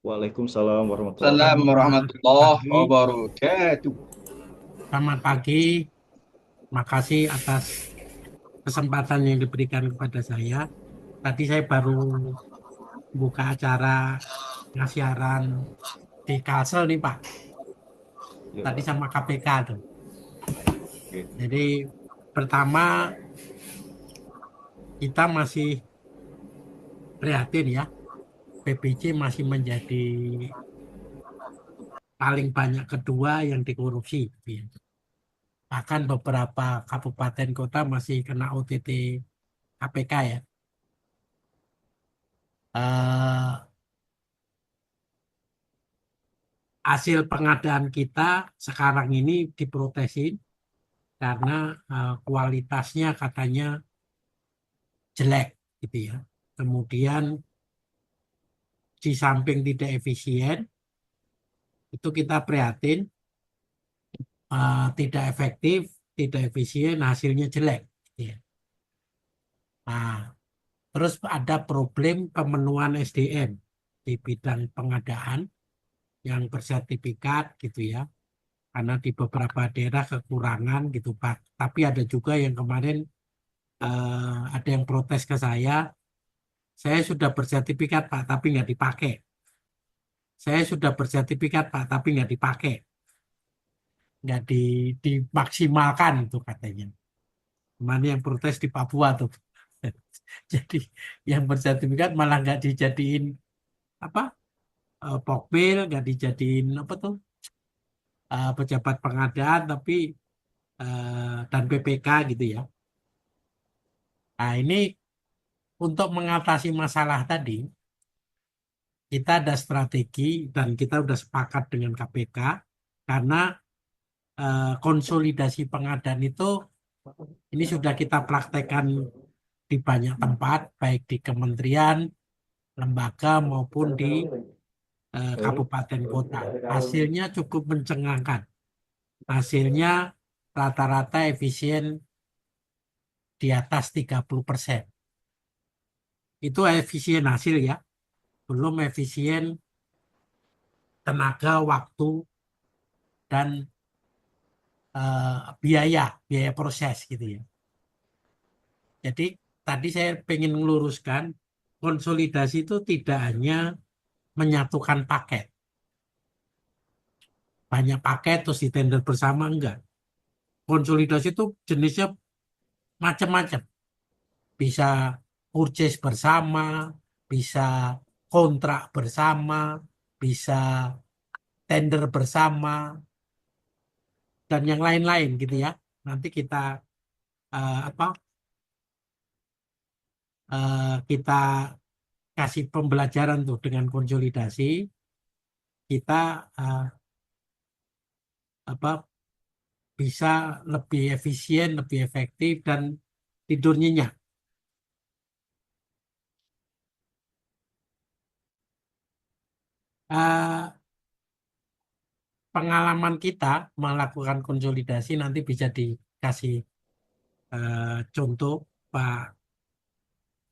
Waalaikumsalam warahmatullahi Assalamualaikum wabarakatuh. Selamat warahmatullahi pagi, wabarakatuh. selamat pagi. Makasih atas kesempatan yang diberikan kepada saya. Tadi saya baru buka acara siaran di Kalsel nih Pak. Ya, Tadi Pak. sama KPK tuh. Oke. Jadi pertama kita masih prihatin ya. PBJ masih menjadi paling banyak kedua yang dikorupsi, gitu ya. Bahkan beberapa kabupaten kota masih kena OTT KPK ya. Eh, Hasil pengadaan kita sekarang ini diprotesin karena kualitasnya katanya jelek gitu ya. Kemudian di samping tidak efisien, itu kita prihatin, tidak efektif, tidak efisien, hasilnya jelek gitu ya. Nah, terus ada problem pemenuhan SDM di bidang pengadaan yang bersertifikat gitu ya. Karena di beberapa daerah kekurangan gitu Pak. Tapi ada juga yang kemarin ada yang protes ke saya sudah bersertifikat Pak, tapi nggak dipakai. Saya sudah bersertifikat Pak, tapi nggak dipakai, nggak dimaksimalkan itu katanya. Mana yang protes di Papua tuh. Jadi yang bersertifikat malah nggak dijadiin apa pokmil, nggak dijadiin apa tuh pejabat pengadaan, tapi dan PPK gitu ya. Nah ini untuk mengatasi masalah tadi, kita ada strategi dan kita udah sepakat dengan KPK karena konsolidasi pengadaan itu ini sudah kita praktekkan di banyak tempat, baik di kementerian, lembaga maupun di kabupaten kota. Hasilnya cukup mencengangkan. Hasilnya rata-rata efisien di atas 30%. Itu efisien hasil ya, belum efisien tenaga, waktu, dan biaya, biaya proses gitu ya. Jadi tadi saya pengen meluruskan, konsolidasi itu tidak hanya menyatukan paket. Banyak paket terus di tender bersama, enggak. Konsolidasi itu jenisnya macam-macam. Bisa purchase bersama, bisa kontrak bersama, bisa tender bersama, dan yang lain-lain gitu ya. Nanti kita apa kita kasih pembelajaran tuh dengan konsolidasi kita apa bisa lebih efisien, lebih efektif dan tidur nyenyak. Eh, Pengalaman kita melakukan konsolidasi nanti bisa dikasih contoh Pak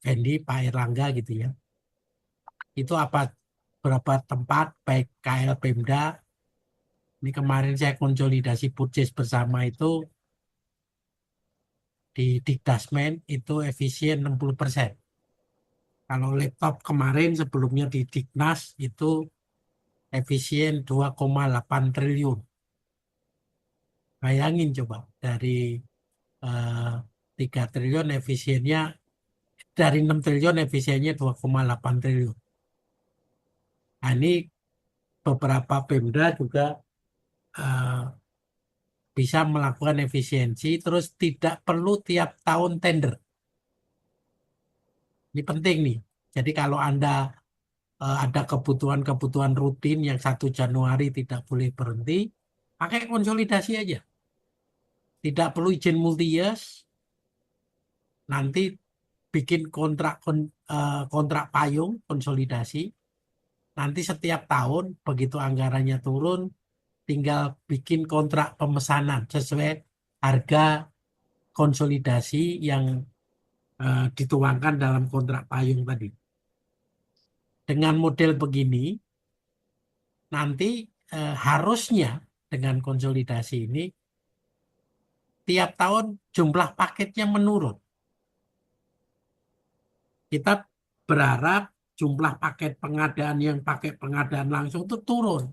Fendi, Pak Erlangga gitu ya. Itu apa berapa tempat baik KL Pemda. Ini kemarin saya konsolidasi purchase bersama itu di Dikdasmen itu efisien 60%. Kalau laptop kemarin sebelumnya di Diknas itu efisien 2,8 triliun. Bayangin coba dari eh, 3 triliun efisiennya, dari 6 triliun efisiennya 2,8 triliun. Nah, ini beberapa Pemda juga eh, bisa melakukan efisiensi terus tidak perlu tiap tahun tender. Ini penting nih. Jadi kalau Anda ada kebutuhan-kebutuhan rutin yang 1 Januari tidak boleh berhenti, pakai konsolidasi aja. Tidak perlu izin multi-years, nanti bikin kontrak payung konsolidasi. Nanti setiap tahun begitu anggarannya turun, tinggal bikin kontrak pemesanan sesuai harga konsolidasi yang dituangkan dalam kontrak payung tadi. Dengan model begini, nanti harusnya dengan konsolidasi ini tiap tahun jumlah paketnya menurun. Kita berharap jumlah paket pengadaan yang pakai pengadaan langsung itu turun.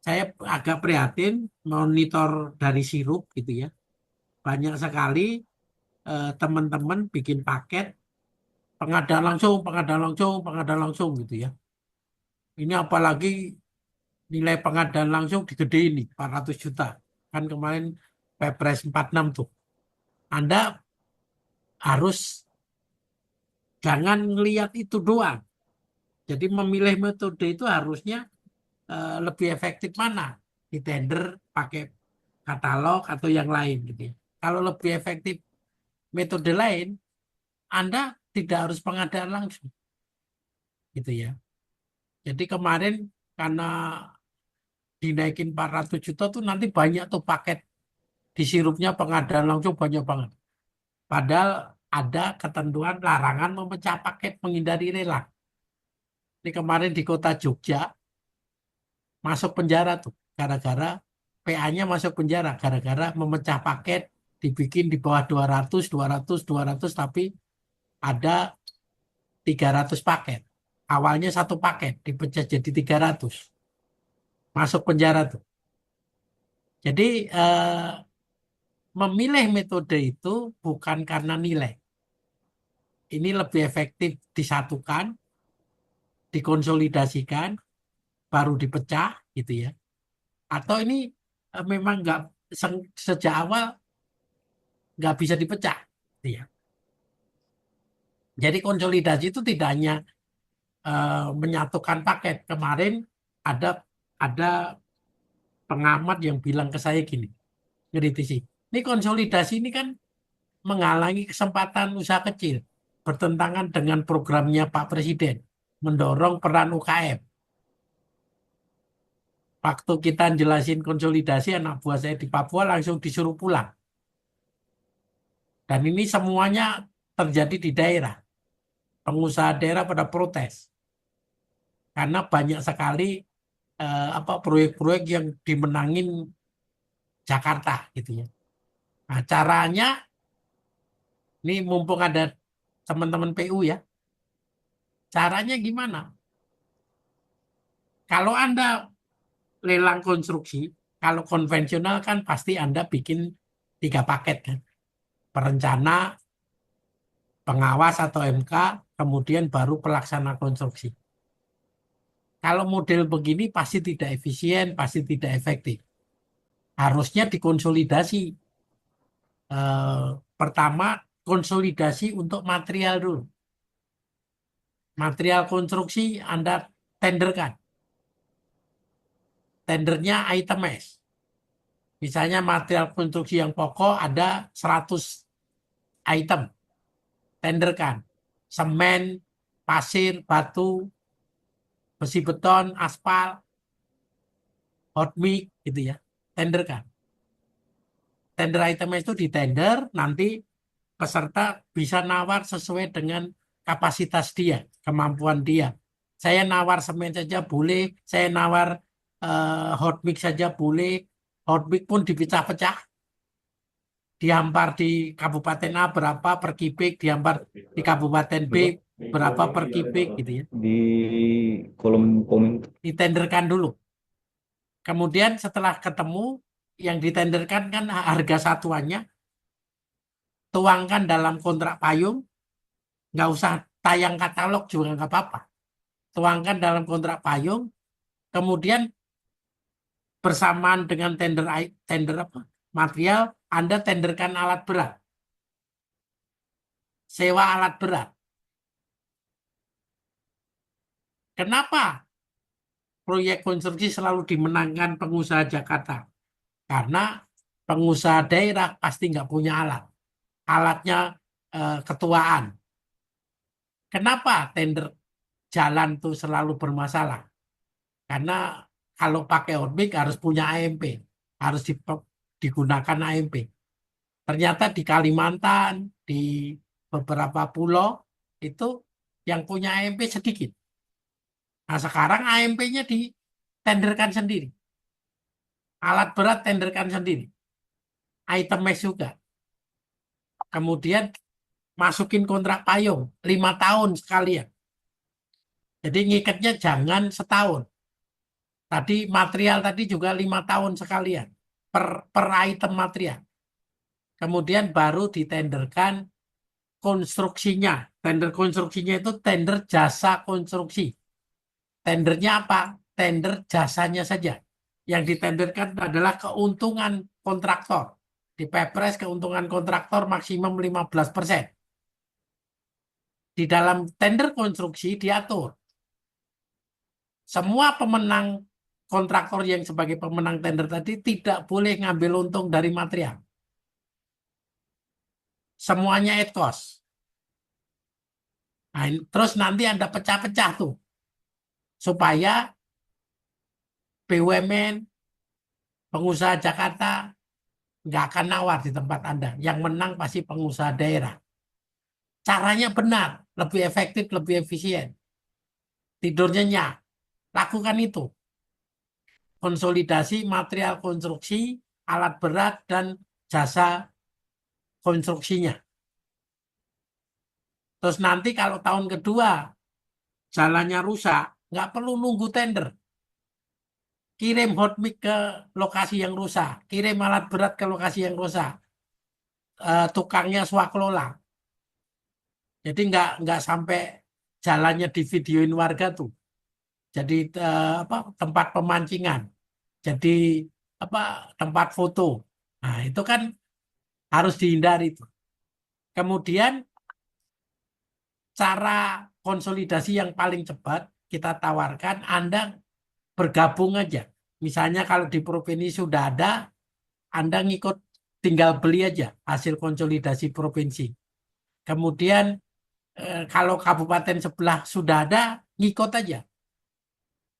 Saya agak prihatin monitor dari sirup gitu ya. Banyak sekali teman-teman bikin paket pengadaan langsung, pengadaan langsung, pengadaan langsung gitu ya. Ini apalagi nilai pengadaan langsung digedein nih, 400 juta. Kan kemarin Perpres 46 tuh. Anda harus jangan ngelihat itu doang. Jadi memilih metode itu harusnya lebih efektif mana? Di tender pakai katalog atau yang lain gitu ya. Kalau lebih efektif metode lain, Anda tidak harus pengadaan langsung gitu ya. Jadi kemarin karena dinaikin 400 juta tuh nanti banyak tuh paket di sirupnya pengadaan langsung banyak banget. Padahal ada ketentuan larangan memecah paket menghindari lelang. Ini kemarin di kota Jogja masuk penjara tuh gara-gara PA-nya masuk penjara gara-gara memecah paket dibikin di bawah 200, 200, 200 tapi ada 300 paket. Awalnya satu paket dipecah jadi 300. Masuk penjara tuh. Jadi memilih metode itu bukan karena nilai. Ini lebih efektif disatukan, dikonsolidasikan, baru dipecah gitu ya. Atau ini memang nggak sejak awal nggak bisa dipecah. Gitu ya. Jadi konsolidasi itu tidak hanya menyatukan paket. Kemarin ada ada pengamat yang bilang ke saya gini, ngritisi. Ini konsolidasi ini kan menghalangi kesempatan usaha kecil, bertentangan dengan programnya Pak Presiden, mendorong peran UKM. Waktu kita jelasin konsolidasi, anak buah saya di Papua langsung disuruh pulang. Dan ini semuanya terjadi di daerah. Pengusaha daerah pada protes. Karena banyak sekali proyek-proyek yang dimenangin Jakarta gitu ya. Nah, caranya ini mumpung ada teman-teman PU ya. Caranya gimana? Kalau Anda lelang konstruksi, kalau konvensional kan pasti Anda bikin 3 paket kan. Perencana, pengawas atau MK, kemudian baru pelaksana konstruksi. Kalau model begini pasti tidak efisien, pasti tidak efektif. Harusnya dikonsolidasi. Pertama, konsolidasi untuk material dulu. Material konstruksi Anda tenderkan. Tendernya items. Misalnya material konstruksi yang pokok ada 100 item. Tenderkan. Semen, pasir, batu, besi beton, aspal, hot mix gitu ya. Tenderkan. Tender item itu di tender, nanti peserta bisa nawar sesuai dengan kapasitas dia, kemampuan dia. Saya nawar semen saja boleh, saya nawar hot mix saja boleh, hot mix pun dipecah-pecah, dihampar di Kabupaten A berapa per kubik, dihampar di Kabupaten B berapa per kubik gitu ya. Di kolom komen Ditenderkan dulu. Kemudian setelah ketemu yang ditenderkan kan harga satuannya, tuangkan dalam kontrak payung, nggak usah tayang katalog juga nggak apa-apa. Tuangkan dalam kontrak payung, kemudian bersamaan dengan tender apa material, Anda tenderkan alat berat, sewa alat berat. Kenapa proyek konstruksi selalu dimenangkan pengusaha Jakarta? Karena pengusaha daerah pasti nggak punya alat, alatnya ketuaan. Kenapa tender jalan tuh selalu bermasalah? Karena kalau pakai hotmix harus punya AMP, harus digunakan AMP. Ternyata di Kalimantan, di beberapa pulau itu yang punya AMP sedikit. Nah sekarang AMP-nya tenderkan sendiri. Alat berat tenderkan sendiri. Item mes juga. Kemudian masukin kontrak payung 5 tahun sekalian. Jadi ngikatnya jangan setahun. Tadi material tadi juga 5 tahun sekalian per item material. Kemudian baru ditenderkan konstruksinya. Tender konstruksinya itu tender jasa konstruksi. Tendernya apa? Tender jasanya saja. Yang ditenderkan adalah keuntungan kontraktor. Di Pepres keuntungan kontraktor maksimum 15%. Di dalam tender konstruksi diatur. Semua pemenang kontraktor yang sebagai pemenang tender tadi tidak boleh ngambil untung dari material. Semuanya at cost. Nah, terus nanti Anda pecah-pecah tuh. Supaya BUMN, pengusaha Jakarta, nggak akan nawar di tempat Anda. Yang menang pasti pengusaha daerah. Caranya benar, lebih efektif, lebih efisien. Tidurnya nyenyak. Lakukan itu. Konsolidasi material konstruksi, alat berat, dan jasa konstruksinya. Terus nanti kalau tahun kedua jalannya rusak, nggak perlu nunggu tender. Kirim hot mix ke lokasi yang rusak, kirim alat berat ke lokasi yang rusak. Tukangnya swakelola. Jadi nggak sampai jalannya di videoin warga tuh. Jadi apa tempat pemancingan. Jadi apa tempat foto. Nah, itu kan harus dihindari tuh. Kemudian cara konsolidasi yang paling cepat kita tawarkan Anda bergabung aja. Misalnya kalau di provinsi sudah ada, Anda ngikut tinggal beli aja hasil konsolidasi provinsi. Kemudian kalau kabupaten sebelah sudah ada, ngikut aja.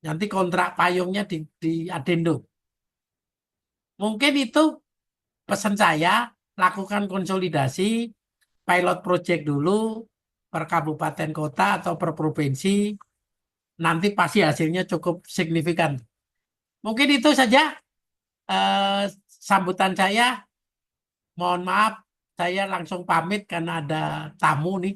Nanti kontrak payungnya di adendo. Mungkin itu pesan saya, lakukan konsolidasi, pilot project dulu, per kabupaten kota atau per provinsi, nanti pasti hasilnya cukup signifikan. Mungkin itu saja sambutan saya. Mohon maaf, saya langsung pamit karena ada tamu nih.